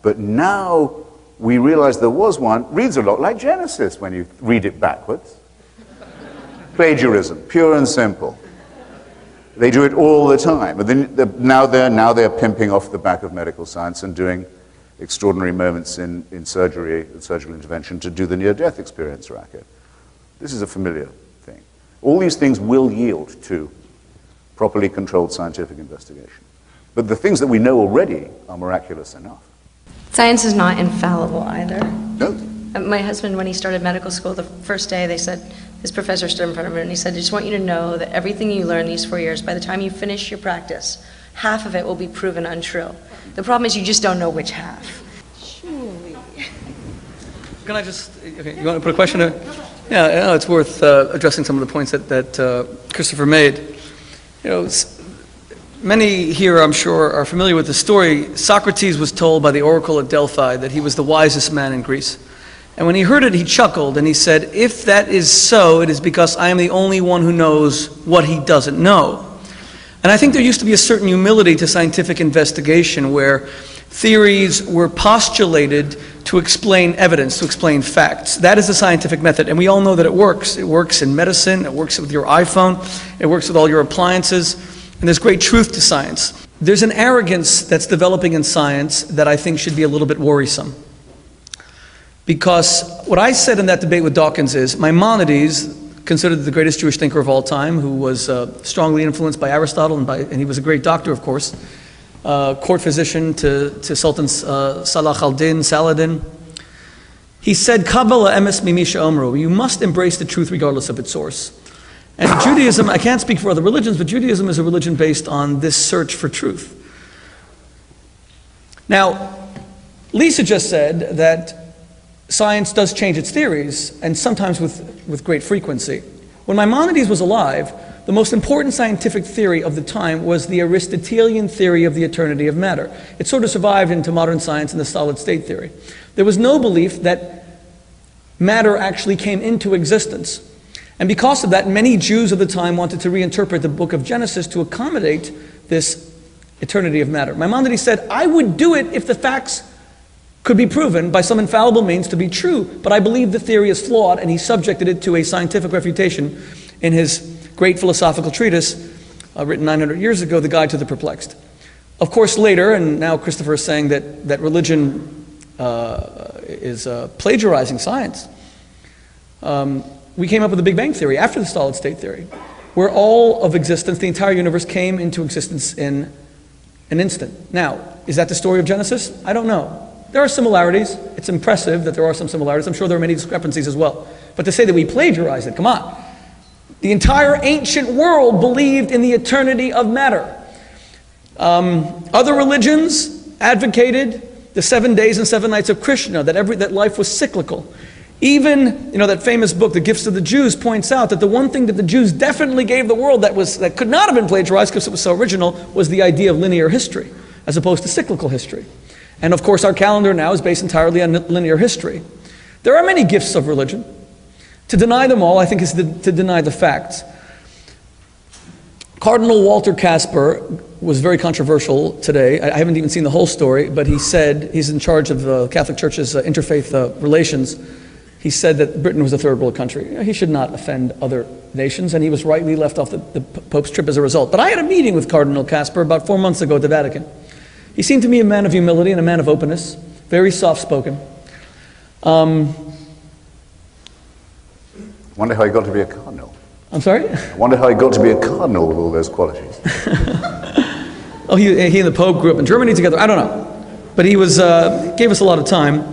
But now we realize there was one, reads a lot like Genesis when you read it backwards. Plagiarism, pure and simple. They do it all the time. But then now they're pimping off the back of medical science and doing extraordinary moments in surgery, surgical intervention to do the near-death experience racket. This is a familiar thing. All these things will yield to properly controlled scientific investigation. But the things that we know already are miraculous enough. Science is not infallible either. No. My husband, when he started medical school, the first day they said, his professor stood in front of him and he said, I just want you to know that everything you learn these 4 years, by the time you finish your practice, half of it will be proven untrue. The problem is you just don't know which half. Shmuley. Can I just, okay, you want to put a question in? Yeah, it's worth addressing some of the points that Christopher made. You know, many here, I'm sure, are familiar with the story. Socrates was told by the oracle at Delphi that he was the wisest man in Greece. And when he heard it, he chuckled and he said, if that is so, it is because I am the only one who knows what he doesn't know. And I think there used to be a certain humility to scientific investigation where theories were postulated to explain evidence, to explain facts. That is the scientific method, and we all know that it works. It works in medicine, it works with your iPhone, it works with all your appliances, and there's great truth to science. There's an arrogance that's developing in science that I think should be a little bit worrisome. Because what I said in that debate with Dawkins is, Maimonides, considered the greatest Jewish thinker of all time, who was strongly influenced by Aristotle, and he was a great doctor, of course, court physician to Sultan Salah al-Din, Saladin. He said, Kabbalah emes mimisha omru, you must embrace the truth regardless of its source. And Judaism, I can't speak for other religions, but Judaism is a religion based on this search for truth. Now, Lisa just said that science does change its theories, and sometimes with great frequency. When Maimonides was alive, the most important scientific theory of the time was the Aristotelian theory of the eternity of matter. It sort of survived into modern science in the solid state theory. There was no belief that matter actually came into existence. And because of that, many Jews of the time wanted to reinterpret the book of Genesis to accommodate this eternity of matter. Maimonides said, I would do it if the facts could be proven by some infallible means to be true, but I believe the theory is flawed, and he subjected it to a scientific refutation in his great philosophical treatise, written 900 years ago, The Guide to the Perplexed. Of course, later, and now Christopher is saying that religion is plagiarizing science, we came up with the Big Bang Theory after the solid state theory, where all of existence, the entire universe, came into existence in an instant. Now, is that the story of Genesis? I don't know. There are similarities. It's impressive that there are some similarities. I'm sure there are many discrepancies as well. But to say that we plagiarized it, come on. The entire ancient world believed in the eternity of matter. Other religions advocated the 7 days and 7 nights of Krishna, that life was cyclical. Even, that famous book, The Gifts of the Jews, points out that the one thing that the Jews definitely gave the world that could not have been plagiarized because it was so original was the idea of linear history, as opposed to cyclical history. And of course, our calendar now is based entirely on linear history. There are many gifts of religion. To deny them all, I think, is to deny the facts. Cardinal Walter Casper was very controversial today. I haven't even seen the whole story, but he said, he's in charge of the Catholic Church's interfaith relations. He said that Britain was a third world country. He should not offend other nations, and he was rightly left off the Pope's trip as a result. But I had a meeting with Cardinal Casper about 4 months ago at the Vatican. He seemed to me a man of humility and a man of openness, very soft-spoken. Wonder how he got to be a cardinal. I'm sorry? I wonder how he got to be a cardinal with all those qualities. Oh, he and the Pope grew up in Germany together. I don't know. But he gave us a lot of time.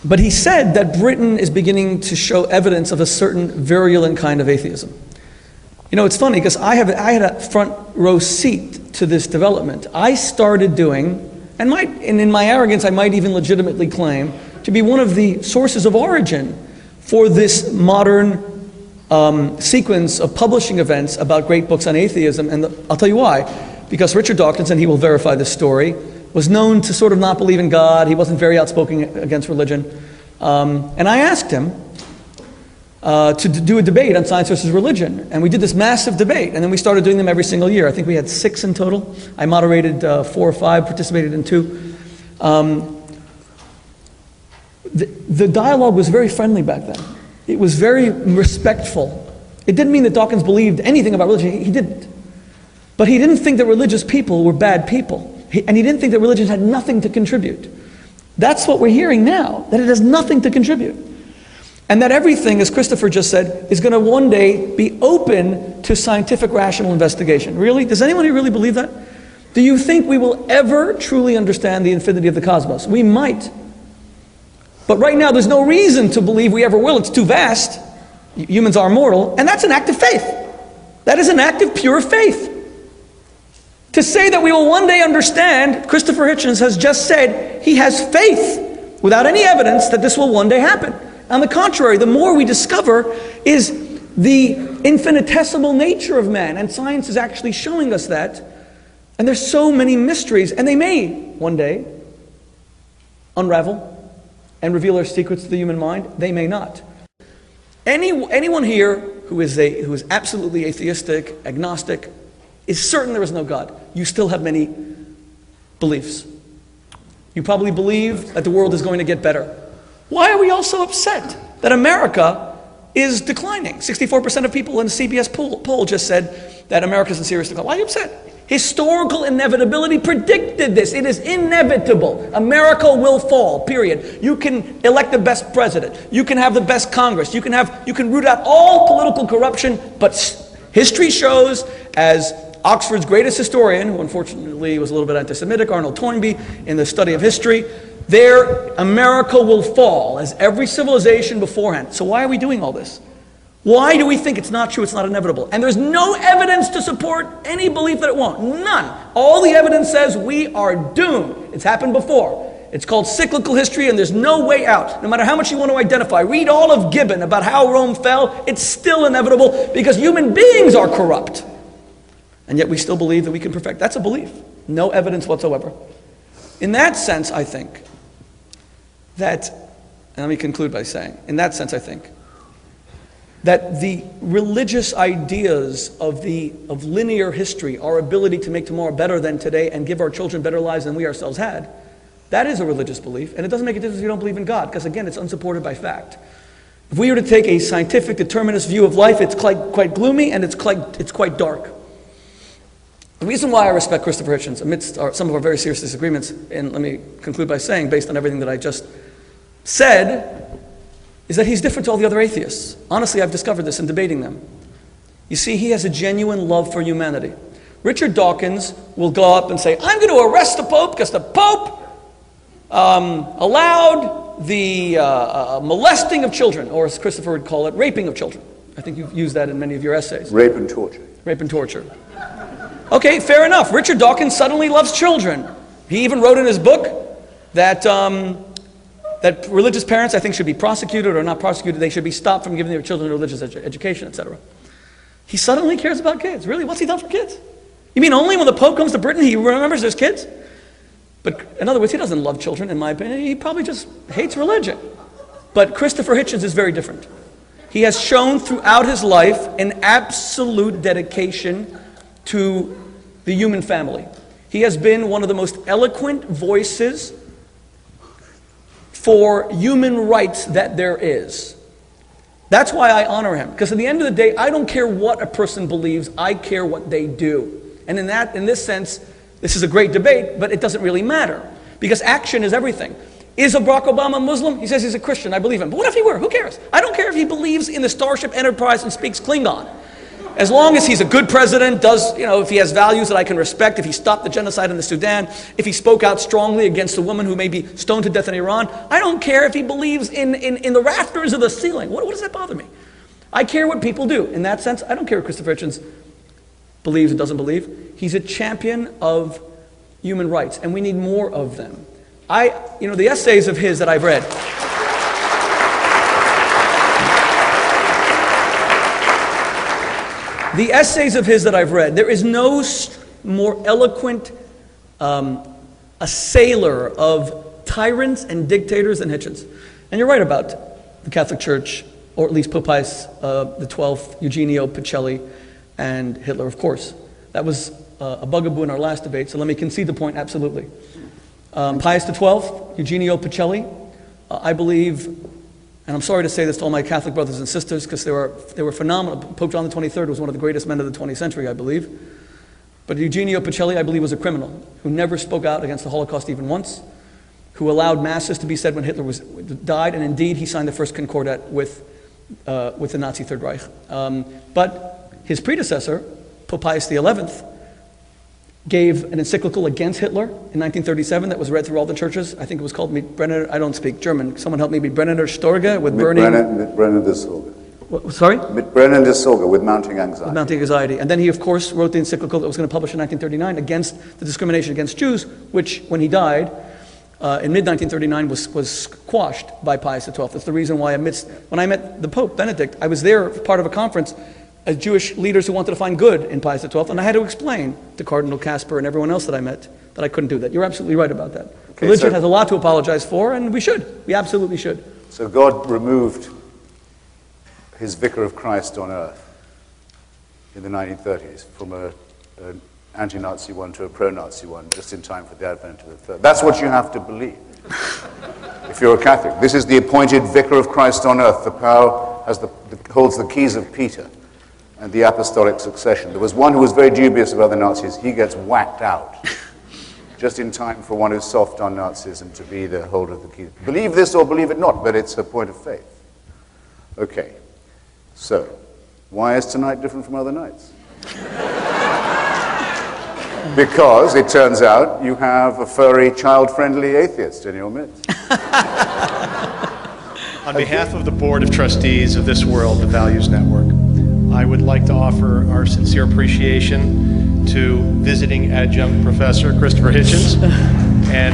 But he said that Britain is beginning to show evidence of a certain virulent kind of atheism. It's funny because I had a front row seat to this development. I started doing, and in my arrogance I might even legitimately claim, to be one of the sources of origin for this modern sequence of publishing events about great books on atheism. And I'll tell you why. Because Richard Dawkins, and he will verify this story, was known to sort of not believe in God. He wasn't very outspoken against religion. And I asked him, to do a debate on science versus religion. And we did this massive debate, and then we started doing them every single year. I think we had 6 in total. I moderated 4 or 5, participated in 2. The dialogue was very friendly back then. It was very respectful. It didn't mean that Dawkins believed anything about religion. He didn't. But he didn't think that religious people were bad people. And he didn't think that religion had nothing to contribute. That's what we're hearing now, that it has nothing to contribute. And that everything, as Christopher just said, is going to one day be open to scientific rational investigation. Really? Does anyone here really believe that? Do you think we will ever truly understand the infinity of the cosmos? We might. But right now there's no reason to believe we ever will. It's too vast. Humans are mortal. And that's an act of faith. That is an act of pure faith. To say that we will one day understand, Christopher Hitchens has just said he has faith without any evidence that this will one day happen. On the contrary, the more we discover is the infinitesimal nature of man, and science is actually showing us that. And there's so many mysteries, and they may one day unravel and reveal our secrets to the human mind. They may not. Anyone here who is absolutely atheistic, agnostic, is certain there is no God. You still have many beliefs. You probably believe that the world is going to get better. Why are we all so upset that America is declining? 64% of people in the CBS poll just said that America is in serious decline. Why are you upset? Historical inevitability predicted this. It is inevitable. America will fall, period. You can elect the best president. You can have the best Congress. You can root out all political corruption, but history shows, as Oxford's greatest historian, who unfortunately was a little bit anti-Semitic, Arnold Toynbee, in the study of history, America will fall, as every civilization beforehand. So why are we doing all this? Why do we think it's not true, it's not inevitable? And there's no evidence to support any belief that it won't. None. All the evidence says we are doomed. It's happened before. It's called cyclical history, and there's no way out. No matter how much you want to identify, read all of Gibbon about how Rome fell, it's still inevitable because human beings are corrupt. And yet we still believe that we can perfect. That's a belief. No evidence whatsoever. In that sense, I think that, and let me conclude by saying, in that sense, I think that the religious ideas of linear history, our ability to make tomorrow better than today and give our children better lives than we ourselves had, that is a religious belief, and it doesn't make a difference if you don't believe in God, because again, it's unsupported by fact. If we were to take a scientific determinist view of life, it's quite gloomy and it's quite dark. The reason why I respect Christopher Hitchens, amidst some of our very serious disagreements, and let me conclude by saying, based on everything that I just said, is that he's different to all the other atheists. Honestly, I've discovered this in debating them. You see, he has a genuine love for humanity. Richard Dawkins will go up and say, I'm going to arrest the Pope because the Pope allowed the molesting of children, or as Christopher would call it, raping of children. I think you've used that in many of your essays. Rape and torture. Rape and torture. Okay, fair enough. Richard Dawkins suddenly loves children. He even wrote in his book that that religious parents, I think, should be prosecuted or not prosecuted. They should be stopped from giving their children religious education, etc. He suddenly cares about kids. Really? What's he done for kids? You mean only when the Pope comes to Britain he remembers there's kids? But in other words, he doesn't love children, in my opinion. He probably just hates religion. But Christopher Hitchens is very different. He has shown throughout his life an absolute dedication to the human family. He has been one of the most eloquent voices for human rights that there is. That's why I honor him, because at the end of the day, I don't care what a person believes, I care what they do. And in this sense, this is a great debate, but it doesn't really matter, because action is everything. Is Barack Obama a Muslim? He says he's a Christian, I believe him. But what if he were? Who cares? I don't care if he believes in the Starship Enterprise and speaks Klingon. As long as he's a good president, if he has values that I can respect, if he stopped the genocide in the Sudan, if he spoke out strongly against a woman who may be stoned to death in Iran, I don't care if he believes in the rafters of the ceiling. What does that bother me? I care what people do. In that sense, I don't care what Christopher Hitchens believes and doesn't believe. He's a champion of human rights, and we need more of them. The essays of his that I've read, there is no more eloquent assailer of tyrants and dictators than Hitchens. And you're right about the Catholic Church or at least Pope Pius the 12th, Eugenio Pacelli, and Hitler, of course. That was a bugaboo in our last debate, so let me concede the point, absolutely. Pius XII, Eugenio Pacelli, I believe, and I'm sorry to say this to all my Catholic brothers and sisters, because they were phenomenal. Pope John XXIII was one of the greatest men of the 20th century, I believe. But Eugenio Pacelli, I believe, was a criminal who never spoke out against the Holocaust even once, who allowed masses to be said when Hitler died, and indeed he signed the first concordat with the Nazi Third Reich. But his predecessor, Pope Pius XI, gave an encyclical against Hitler in 1937 that was read through all the churches. I think it was called Mitbrenner, I don't speak German. Someone help me, Mitbrenner Storge, with burning... Mitbrenner des Sorge. Sorry? Mitbrenner des Sorge, with mounting anxiety. With mounting anxiety. And then he, of course, wrote the encyclical that was going to publish in 1939 against the discrimination against Jews, which, when he died, in mid-1939 was quashed by Pius XII. That's the reason why when I met the Pope, Benedict, I was there part of a conference as Jewish leaders who wanted to find good in Pius XII, and I had to explain to Cardinal Casper and everyone else that I met that I couldn't do that. You're absolutely right about that. Okay, religion has a lot to apologize for, and we should. We absolutely should. So God removed his vicar of Christ on earth in the 1930s from an anti-Nazi one to a pro-Nazi one, just in time for the advent of the third. That's what you have to believe if you're a Catholic. This is the appointed vicar of Christ on earth. The power holds the keys of Peter and the apostolic succession. There was one who was very dubious about the Nazis. He gets whacked out just in time for one who's soft on Nazism to be the holder of the keys. Believe this or believe it not, but it's a point of faith. Okay, so why is tonight different from other nights? Because it turns out you have a furry, child-friendly atheist in your midst. On behalf of the Board of Trustees of This World, the Values Network, I would like to offer our sincere appreciation to visiting adjunct professor Christopher Hitchens and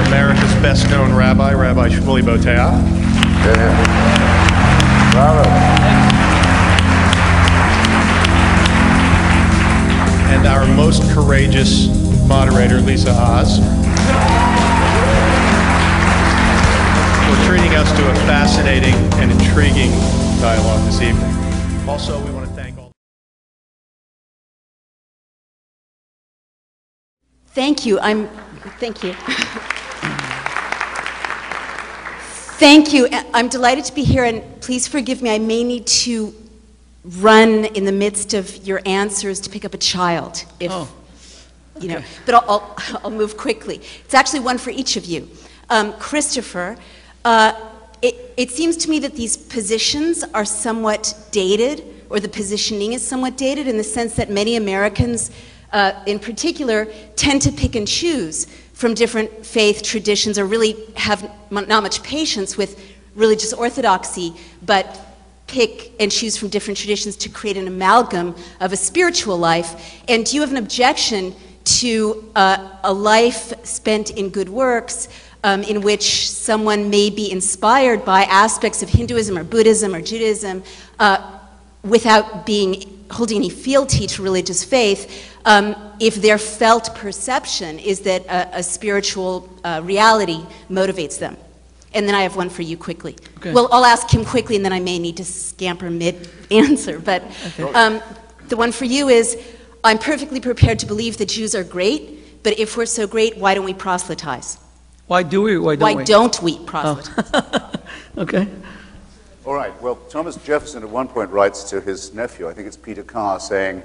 America's best-known rabbi, Rabbi Shmuley Boteach. Bravo. And our most courageous moderator, Lisa Oz, for treating us to a fascinating and intriguing dialogue this evening. Also, we want to thank all... Thank you. Thank you. Thank you. I'm delighted to be here, and please forgive me. I may need to run in the midst of your answers to pick up a child, if you know. But I'll move quickly. It's actually one for each of you. Christopher, it seems to me that these positions are somewhat dated, or the positioning is somewhat dated, in the sense that many Americans, in particular, tend to pick and choose from different faith traditions, or really have not much patience with religious orthodoxy, but pick and choose from different traditions to create an amalgam of a spiritual life. And do you have an objection to a life spent in good works, in which someone may be inspired by aspects of Hinduism or Buddhism or Judaism without holding any fealty to religious faith, if their felt perception is that a spiritual reality motivates them? And then I have one for you quickly. Okay. Well, I'll ask him quickly, and then I may need to scamper mid-answer. But the one for you is, I'm perfectly prepared to believe that Jews are great, but if we're so great, why don't we proselytize? Why do we? Why don't we proselytize? Oh. Okay. All right, well, Thomas Jefferson at one point writes to his nephew, I think it's Peter Carr, saying,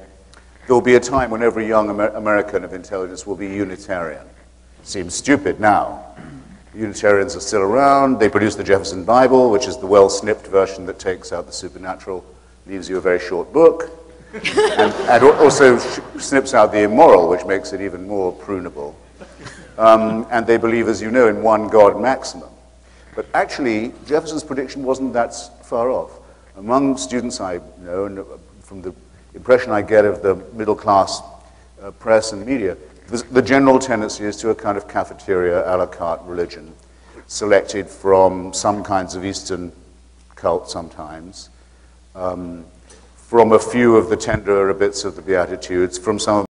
there will be a time when every young American of intelligence will be Unitarian. Seems stupid now. Unitarians are still around. They produce the Jefferson Bible, which is the well-snipped version that takes out the supernatural, leaves you a very short book, and also snips out the immoral, which makes it even more prunable. And they believe, as you know, in one God maximum. But actually, Jefferson's prediction wasn't that far off. Among students I know, and from the impression I get of the middle-class press and media, the general tendency is to a kind of cafeteria, a la carte religion. selected from some kinds of Eastern cults sometimes, from a few of the tenderer bits of the Beatitudes, from some of